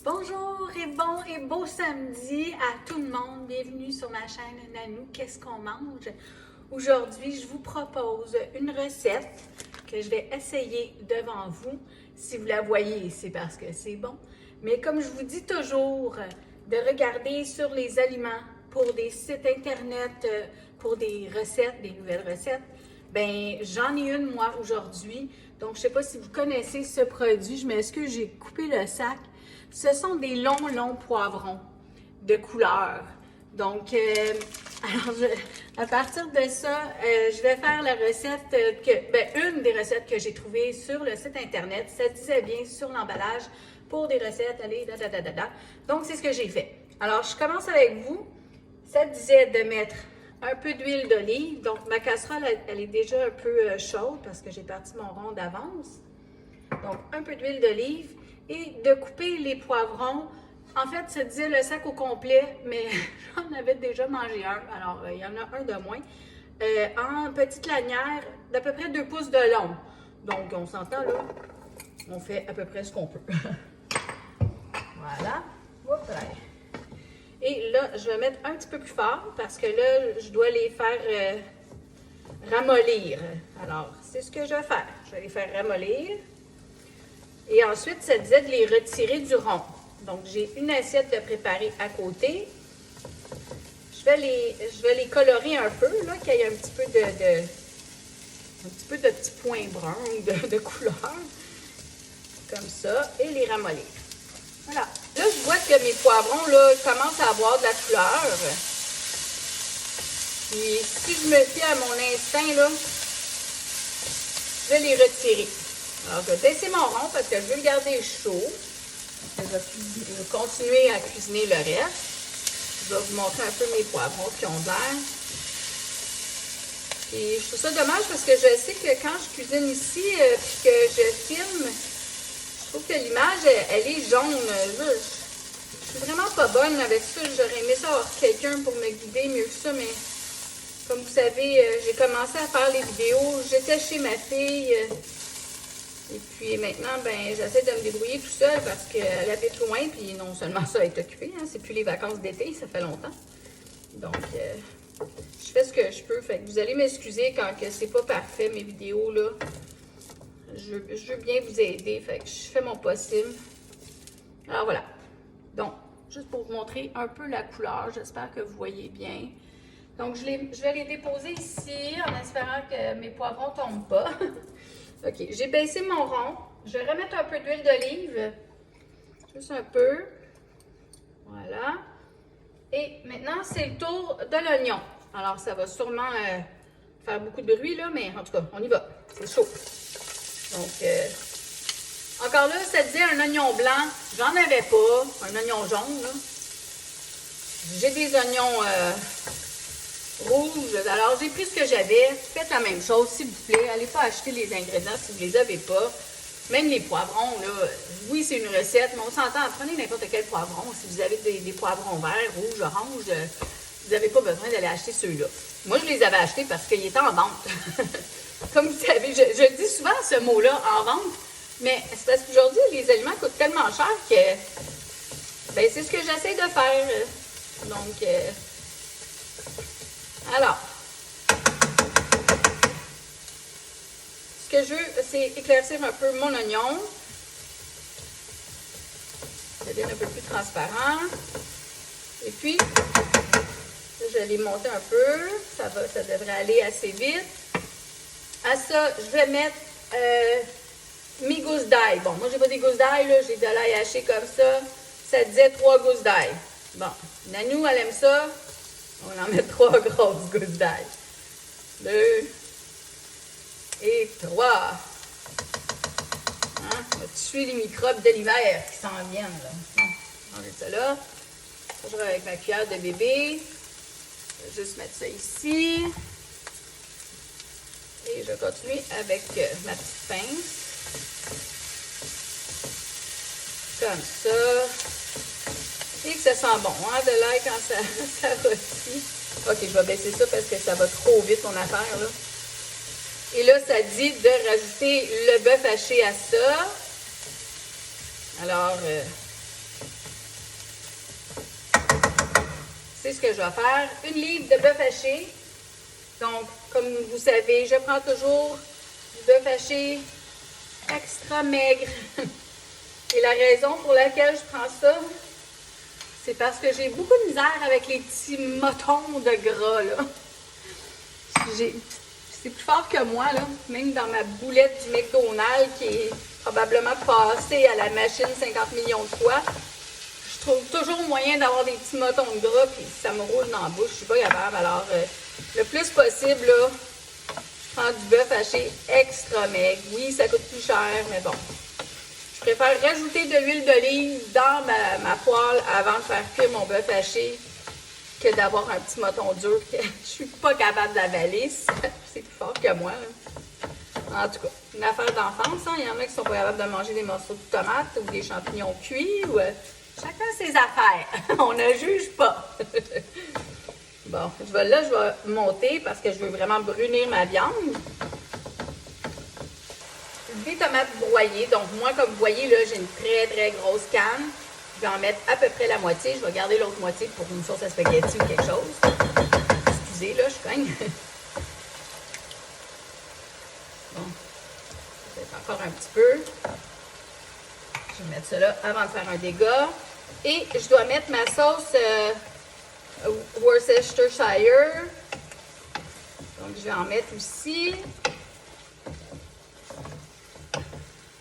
Bonjour et bon et beau samedi à tout le monde. Bienvenue sur ma chaîne Nanou. Qu'est-ce qu'on mange? Aujourd'hui, je vous propose une recette que je vais essayer devant vous. Si vous la voyez, c'est parce que c'est bon. Mais comme je vous dis toujours, de regarder sur les aliments pour des sites internet, pour des recettes, des nouvelles recettes. Ben, j'en ai une moi aujourd'hui. Donc, je ne sais pas si vous connaissez ce produit. Je m'excuse, j'ai coupé le sac. Ce sont des longs poivrons de couleur. Donc, à partir de ça, je vais faire la recette une des recettes que j'ai trouvées sur le site internet. Ça disait bien sur l'emballage pour des recettes, allez, Donc, c'est ce que j'ai fait. Alors, je commence avec vous. Ça disait de mettre un peu d'huile d'olive. Donc, ma casserole, elle est déjà un peu chaude parce que j'ai parti mon rond d'avance. Donc, un peu d'huile d'olive et de couper les poivrons. En fait, ça disait le sac au complet, mais j'en avais déjà mangé un. Alors, il y en a un de moins. En petite lanière d'à peu près 2 pouces de long. Donc, on s'entend là, on fait à peu près ce qu'on peut. Voilà. Oups, et là, je vais mettre un petit peu plus fort parce que là, je dois les faire ramollir. Alors, c'est ce que je vais faire. Je vais les faire ramollir. Et ensuite, ça disait de les retirer du rond. Donc, j'ai une assiette de préparer à côté. Je vais les colorer un peu, là, qu'il y ait un petit peu de petits points bruns de couleur. Comme ça. Et les ramollir. Voilà. Là, je vois que mes poivrons, là, commencent à avoir de la couleur. Puis, si je me fie à mon instinct, là, je vais les retirer. Alors, je vais baisser mon rond parce que je veux le garder chaud. Je vais continuer à cuisiner le reste. Je vais vous montrer un peu mes poivrons qui ont de l'air. Et je trouve ça dommage parce que je sais que quand je cuisine ici et que je filme, je trouve que l'image, elle est jaune. Je suis vraiment pas bonne avec ça. J'aurais aimé ça avoir quelqu'un pour me guider mieux que ça, mais comme vous savez, j'ai commencé à faire les vidéos. J'étais chez ma fille. Et puis maintenant, ben, j'essaie de me débrouiller tout seul parce qu'elle habite loin. Puis non seulement ça, elle est occupée. Hein, c'est plus les vacances d'été, ça fait longtemps. Donc, je fais ce que je peux. Fait que vous allez m'excuser quand c'est pas parfait, mes vidéos, là. Je veux bien vous aider. Fait que je fais mon possible. Alors voilà. Donc, juste pour vous montrer un peu la couleur. J'espère que vous voyez bien. Donc, je vais les déposer ici en espérant que mes poivrons ne tombent pas. OK, j'ai baissé mon rond. Je vais remettre un peu d'huile d'olive. Juste un peu. Voilà. Et maintenant, c'est le tour de l'oignon. Alors, ça va sûrement faire beaucoup de bruit, là, mais en tout cas, on y va. C'est chaud. Donc, encore là, ça disait un oignon blanc. J'en avais pas. Un oignon jaune, là. J'ai des oignons rouges. Alors, j'ai pris ce que j'avais. Faites la même chose, s'il vous plaît. Allez pas acheter les ingrédients si vous les avez pas. Même les poivrons, là. Oui, c'est une recette, mais on s'entend. Prenez n'importe quel poivron. Si vous avez des poivrons verts, rouges, oranges, vous n'avez pas besoin d'aller acheter ceux-là. Moi, je les avais achetés parce qu'ils étaient en vente. Comme vous savez, je dis souvent ce mot-là, en vente. Mais c'est parce qu'aujourd'hui, les aliments coûtent tellement cher que ben, c'est ce que j'essaie de faire. Donc, alors, ce que je veux, c'est éclaircir un peu mon oignon. Ça devient un peu plus transparent. Et puis, je vais les monter un peu. Ça devrait aller assez vite. À ça, je vais mettre mes gousses d'ail. Bon, moi, j'ai pas des gousses d'ail, là. J'ai de l'ail haché comme ça. Ça disait 3 gousses d'ail. Bon, Nanou, elle aime ça. On en met 3 grosses gousses d'ail. 2 et 3. Hein? On va tuer les microbes de l'hiver qui s'en viennent. Là. On enlève ça là. Je vais avec ma cuillère de bébé. Je vais juste mettre ça ici. Et je continue avec ma petite pince. Comme ça. Et que ça sent bon, hein, de l'ail quand ça rôtit. OK, je vais baisser ça parce que ça va trop vite, mon affaire, là. Et là, ça dit de rajouter le bœuf haché à ça. Alors, sais ce que je vais faire. 1 livre de bœuf haché. Donc, comme vous savez, je prends toujours du bœuf haché extra maigre. Et la raison pour laquelle je prends ça, c'est parce que j'ai beaucoup de misère avec les petits motons de gras, là. C'est plus fort que moi, là. Même dans ma boulette du McDonald's, qui est probablement passée à la machine 50 millions de fois, je trouve toujours moyen d'avoir des petits motons de gras, puis ça me roule dans la bouche. Je suis pas capable. Alors, le plus possible, là, je prends du bœuf haché extra maigre. Oui, ça coûte plus cher, mais bon. Je préfère rajouter de l'huile d'olive dans ma poêle avant de faire cuire mon bœuf haché que d'avoir un petit moton dur que je suis pas capable d'avaler. C'est plus fort que moi, là. En tout cas, une affaire d'enfance. Hein? Il y en a qui sont pas capables de manger des morceaux de tomates ou des champignons cuits. Ou, chacun ses affaires. On ne juge pas. Bon, je vais monter parce que je veux vraiment brunir ma viande. Des tomates broyées. Donc, moi, comme vous voyez, là, j'ai une très, très grosse canne. Je vais en mettre à peu près la moitié. Je vais garder l'autre moitié pour une sauce à spaghetti ou quelque chose. Excusez, là, je cogne. Bon. Peut-être encore un petit peu. Je vais mettre ça là avant de faire un dégât. Et je dois mettre ma sauce Worcestershire. Donc, je vais en mettre aussi.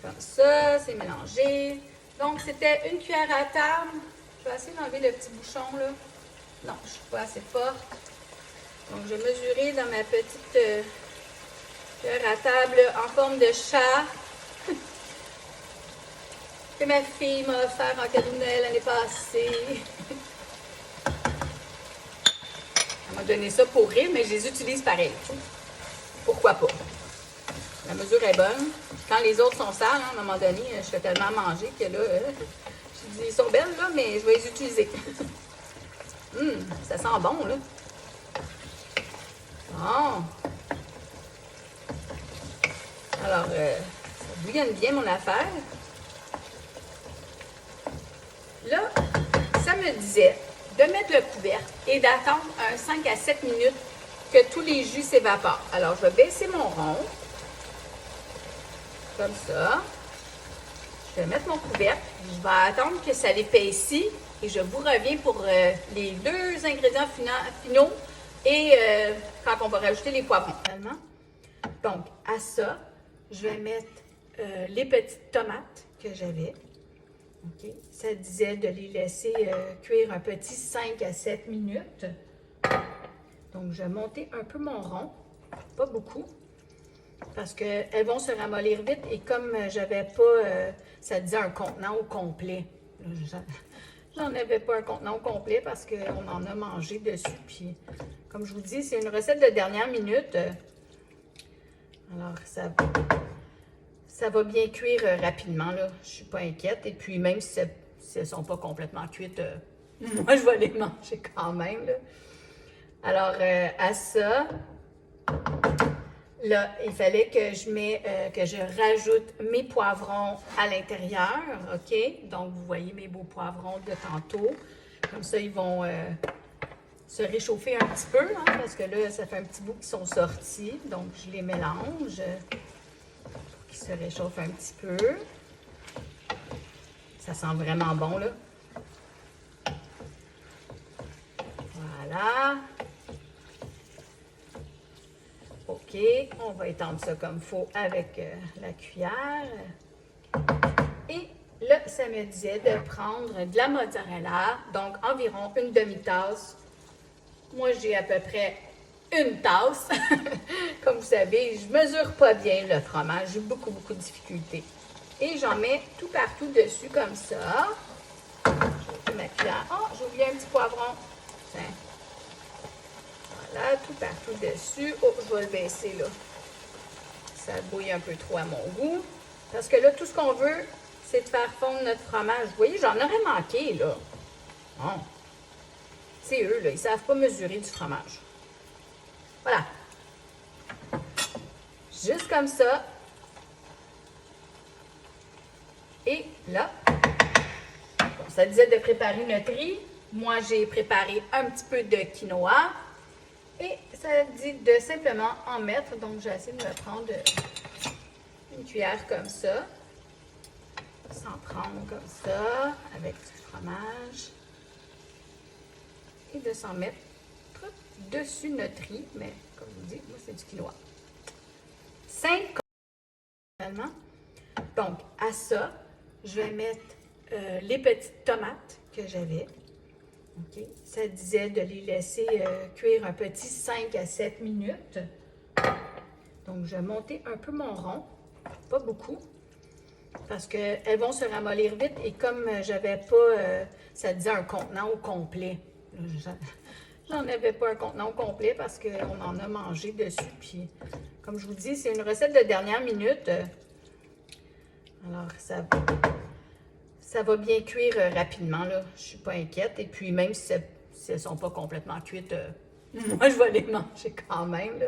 Comme ça, c'est mélangé. Donc, c'était 1 cuillère à table. Je vais essayer d'enlever le petit bouchon, là. Non, je ne suis pas assez forte. Donc, je vais mesurer dans ma petite cuillère à table en forme de chat que ma fille m'a offert en cadeau de Noël l'année passée. Elle m'a donné ça pour rire, mais je les utilise pareil. Pourquoi pas? La mesure est bonne. Quand les autres sont sales, hein, à un moment donné, je fais tellement à manger que là, je dis, ils sont belles, là, mais je vais les utiliser. Ça sent bon, là. Bon. Alors, ça bouillonne bien mon affaire. Là, ça me disait de mettre le couvercle et d'attendre un 5 à 7 minutes que tous les jus s'évaporent. Alors, je vais baisser mon rond. Comme ça. Je vais mettre mon couvercle. Je vais attendre que ça l'épaissit et je vous reviens pour les 2 ingrédients finaux et quand on va rajouter les poivrons. Donc, à ça, je vais mettre les petites tomates que j'avais. Okay. Ça disait de les laisser cuire un petit 5 à 7 minutes. Donc, je vais monter un peu mon rond, pas beaucoup, parce qu'elles vont se ramollir vite. Et comme j'avais pas, ça disait un contenant au complet. J'en avais pas un contenant au complet parce qu'on en a mangé dessus. Puis, comme je vous dis, c'est une recette de dernière minute. Alors, ça va bien cuire rapidement, là. Je suis pas inquiète. Et puis, même si elles ne sont pas complètement cuites, moi, je vais les manger quand même, là. Alors, à ça, là, il fallait que je rajoute mes poivrons à l'intérieur, OK? Donc, vous voyez mes beaux poivrons de tantôt. Comme ça, ils vont se réchauffer un petit peu, hein, parce que là, ça fait un petit bout qu'ils sont sortis. Donc, je les mélange pour qu'ils se réchauffent un petit peu. Ça sent vraiment bon, là. Voilà. OK, on va étendre ça comme il faut avec la cuillère. Et là, ça me disait de prendre de la mozzarella, donc environ une demi-tasse. Moi, j'ai à peu près une tasse. Comme vous savez, je ne mesure pas bien le fromage. J'ai beaucoup, beaucoup de difficultés. Et j'en mets tout partout dessus comme ça. Je ma cuillère. Oh, j'ai oublié un petit poivron. Tiens. Voilà, tout partout dessus. Oh, je vais le baisser là. Ça bouille un peu trop à mon goût. Parce que là, tout ce qu'on veut, c'est de faire fondre notre fromage. Vous voyez, j'en aurais manqué, là. Bon. C'est eux, là. Ils ne savent pas mesurer du fromage. Voilà. Juste comme ça. Et là, bon, ça disait de préparer notre riz. Moi, j'ai préparé un petit peu de quinoa. Et ça dit de simplement en mettre. Donc, j'ai essayé de me prendre une cuillère comme ça. S'en prendre comme ça, avec du fromage. Et de s'en mettre dessus notre riz. Mais, comme je vous dis, moi, c'est du quinoa. 5 finalement. Donc, à ça, je vais mettre les petites tomates que j'avais. Okay. Ça disait de les laisser cuire un petit 5 à 7 minutes. Donc, je vais monter un peu mon rond, pas beaucoup, parce qu'elles vont se ramollir vite. Et comme j'avais pas, ça disait un contenant au complet. J'en avais pas un contenant au complet parce qu'on en a mangé dessus. Puis, comme je vous dis, c'est une recette de dernière minute. Alors, ça va bien cuire rapidement, là. Je ne suis pas inquiète. Et puis, même si elles ne sont pas complètement cuites, moi, je vais les manger quand même, là.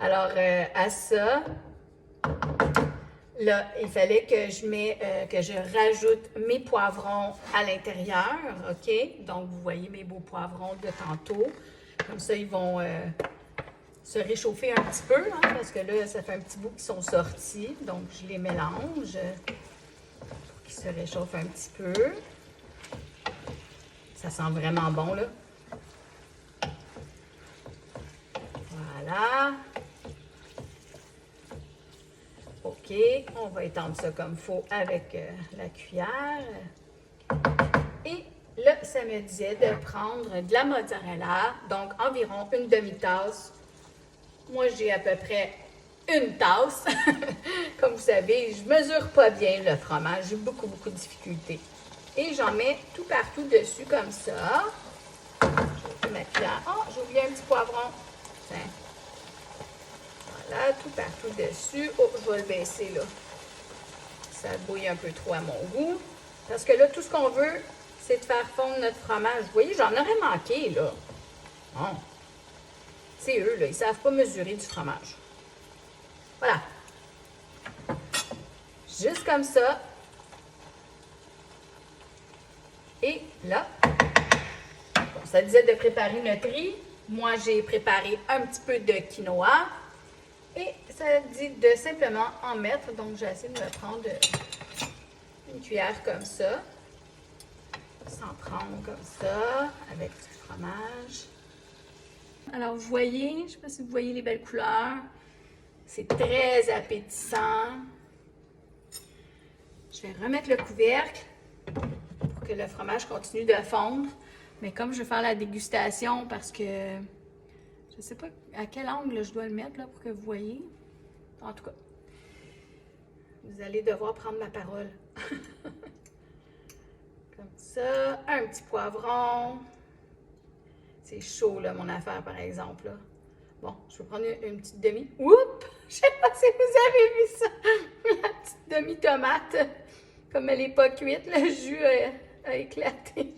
Alors, à ça, là, il fallait que je rajoute mes poivrons à l'intérieur, OK? Donc, vous voyez mes beaux poivrons de tantôt. Comme ça, ils vont se réchauffer un petit peu, hein, parce que là, ça fait un petit bout qu'ils sont sortis. Donc, je les mélange pour qu'ils se réchauffent un petit peu. Ça sent vraiment bon, là. Voilà. OK, on va étendre ça comme il faut avec la cuillère. Et là, ça me disait de prendre de la mozzarella, donc environ une demi-tasse. Moi, j'ai à peu près une tasse. Comme vous savez, je ne mesure pas bien le fromage, j'ai beaucoup de difficultés. Et j'en mets tout partout dessus comme ça. Je vais ma cuillère. Oh, j'ai oublié un petit poivron. Tiens. Voilà, tout partout dessus. Oh, je vais le baisser là. Ça bouille un peu trop à mon goût. Parce que là, tout ce qu'on veut, c'est de faire fondre notre fromage. Vous voyez, j'en aurais manqué, là. Bon. C'est eux, là. Ils ne savent pas mesurer du fromage. Voilà. Juste comme ça. Et là, bon, ça disait de préparer notre riz. Moi, j'ai préparé un petit peu de quinoa. Et ça dit de simplement en mettre. Donc, j'ai essayé de me prendre une cuillère comme ça. S'en prendre comme ça, avec du fromage. Alors, vous voyez, je ne sais pas si vous voyez les belles couleurs. C'est très appétissant. Je vais remettre le couvercle pour que le fromage continue de fondre. Mais comme je vais faire la dégustation, parce que je ne sais pas à quel angle je dois le mettre là, pour que vous voyez. En tout cas, vous allez devoir prendre ma parole. Comme ça, un petit poivron. C'est chaud, là, mon affaire, par exemple. Là. Bon, je vais prendre une petite demi. Oups! Je sais pas si vous avez vu ça. La petite demi-tomate. Comme elle n'est pas cuite, le jus a éclaté.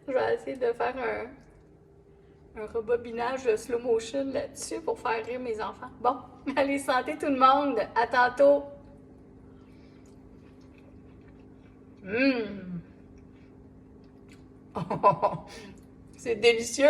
Je vais essayer de faire un rebobinage slow motion là-dessus pour faire rire mes enfants. Bon, allez, santé tout le monde. À tantôt. Oh, c'est délicieux.